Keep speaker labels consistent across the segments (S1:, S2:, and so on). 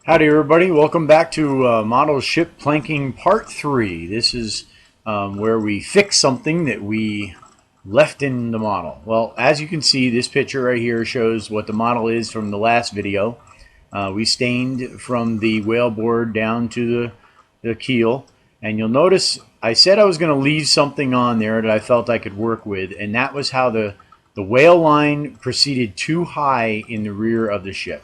S1: Howdy everybody, welcome back to Model Ship Planking Part 3. This is where we fix something that we left in the model. Well, as you can see, this picture right here shows what the model is from the last video. We stained from the whale board down to the keel, and you'll notice I said I was going to leave something on there that I felt I could work with, and that was how the whale line proceeded too high in the rear of the ship.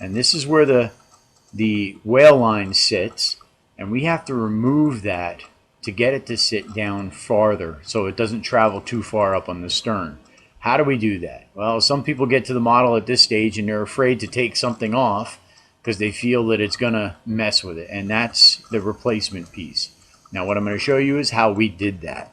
S1: And this is where the whale line sits, and we have to remove that to get it to sit down farther so it doesn't travel too far up on the stern. How do we do that? Well, some people get to the model at this stage and they're afraid to take something off because they feel that it's going to mess with it, and that's the replacement piece. Now what I'm going to show you is how we did that.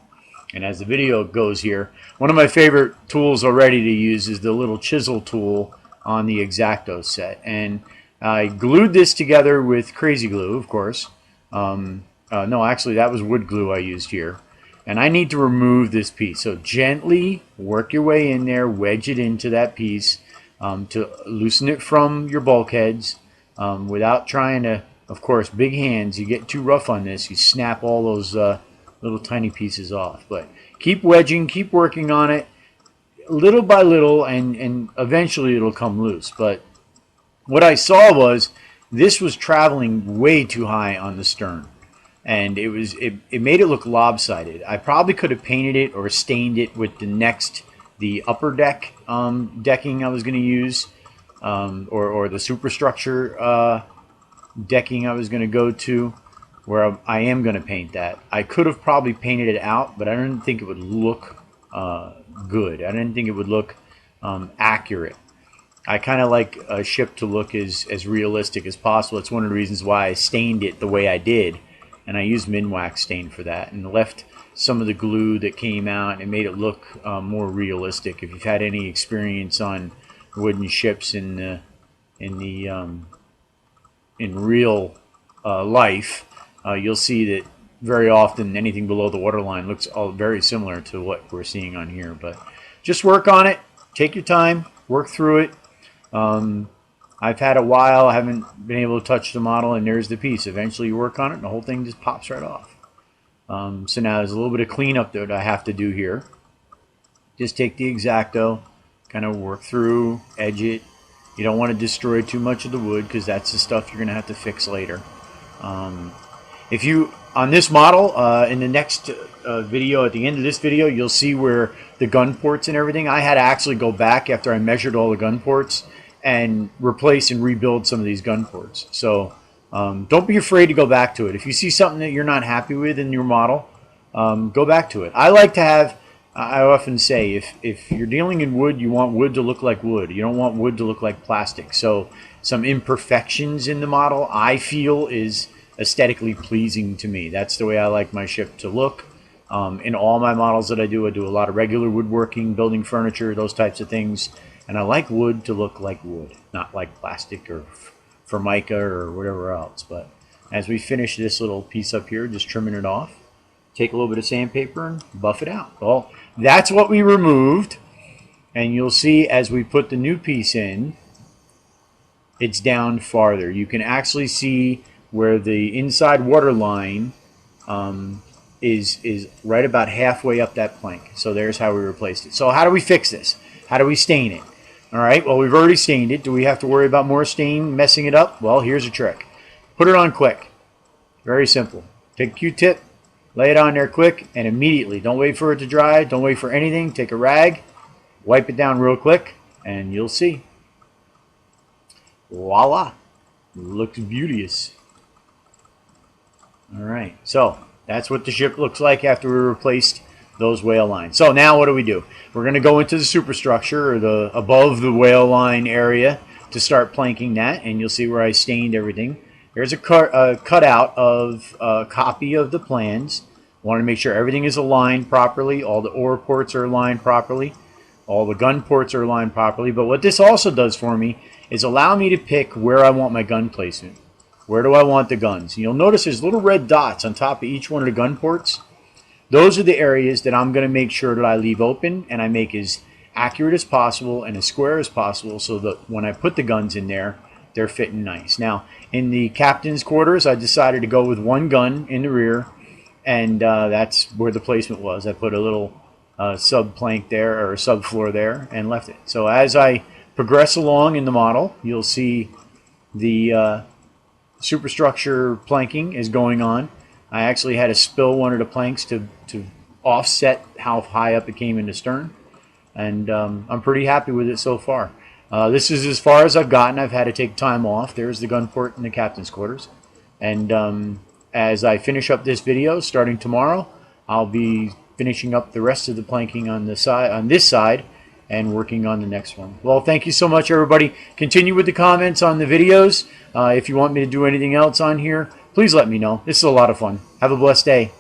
S1: And as the video goes here, one of my favorite tools already to use is the little chisel tool on the X-Acto set, and I glued this together with crazy glue, of course. No, actually that was wood glue I used here. And I need to remove this piece. So gently work your way in there, wedge it into that piece to loosen it from your bulkheads without trying to, of course, big hands. You get too rough on this, you snap all those little tiny pieces off. But keep wedging, keep working on it little by little, and eventually it'll come loose. But what I saw was this was traveling way too high on the stern, and it made it look lopsided. I probably could have painted it or stained it with the upper deck decking I was going to use, or the superstructure decking I was going to go to, where I am going to paint that. I could have probably painted it out, but I didn't think it would look good. I didn't think it would look accurate. I kind of like a ship to look as realistic as possible. It's one of the reasons why I stained it the way I did, and I used Minwax stain for that, and left some of the glue that came out and made it look more realistic. If you've had any experience on wooden ships in real life, you'll see that very often anything below the waterline looks all very similar to what we're seeing on here. But just work on it, take your time, work through it. I've had a while, I haven't been able to touch the model, and there's the piece. Eventually you work on it and the whole thing just pops right off. So now there's a little bit of cleanup that I have to do here. Just take the X-Acto, kind of work through, edge it. You don't want to destroy too much of the wood because that's the stuff you're going to have to fix later. If you, on this model, in the next video, at the end of this video, you'll see where the gun ports and everything, I had to actually go back after I measured all the gun ports and replace and rebuild some of these gun ports. So don't be afraid to go back to it. If you see something that you're not happy with in your model, go back to it. I like to have, I often say, if you're dealing in wood, you want wood to look like wood. You don't want wood to look like plastic. So some imperfections in the model, I feel, is aesthetically pleasing to me. That's the way I like my ship to look. In all my models that I do a lot of regular woodworking, building furniture, those types of things. And I like wood to look like wood, not like plastic or formica or whatever else. But as we finish this little piece up here, just trimming it off, take a little bit of sandpaper and buff it out. Well, that's what we removed. And you'll see as we put the new piece in, it's down farther. You can actually see where the inside water line is right about halfway up that plank. So there's how we replaced it. So how do we fix this? How do we stain it? All right, well, we've already stained it. Do we have to worry about more stain messing it up? Well, here's a trick. Put it on quick. Very simple. Take a Q-tip, lay it on there quick, and immediately. Don't wait for it to dry. Don't wait for anything. Take a rag, wipe it down real quick, and you'll see. Voila. Looks beauteous. All right, so that's what the ship looks like after we replaced those whale lines. So now what do? We're going to go into the superstructure, or the above the whale line area, to start planking that, and you'll see where I stained everything. There's a cutout of a copy of the plans. Want to make sure everything is aligned properly, all the oar ports are aligned properly, all the gun ports are aligned properly. But what this also does for me is allow me to pick where I want my gun placement. Where do I want the guns? You'll notice there's little red dots on top of each one of the gun ports. Those are the areas that I'm going to make sure that I leave open and I make as accurate as possible and as square as possible, so that when I put the guns in there, they're fitting nice. Now, in the captain's quarters, I decided to go with one gun in the rear, and that's where the placement was. I put a little sub plank there, or sub floor there, and left it. So as I progress along in the model, you'll see the superstructure planking is going on. I actually had to spill one of the planks to offset how high up it came in the stern, and I'm pretty happy with it so far. This is as far as I've gotten. I've had to take time off. There's the gun port in the captain's quarters, and as I finish up this video starting tomorrow, I'll be finishing up the rest of the planking on the side, on this side, and working on the next one. Well, thank you so much, everybody. Continue with the comments on the videos. If you want me to do anything else on here, please let me know. This is a lot of fun. Have a blessed day.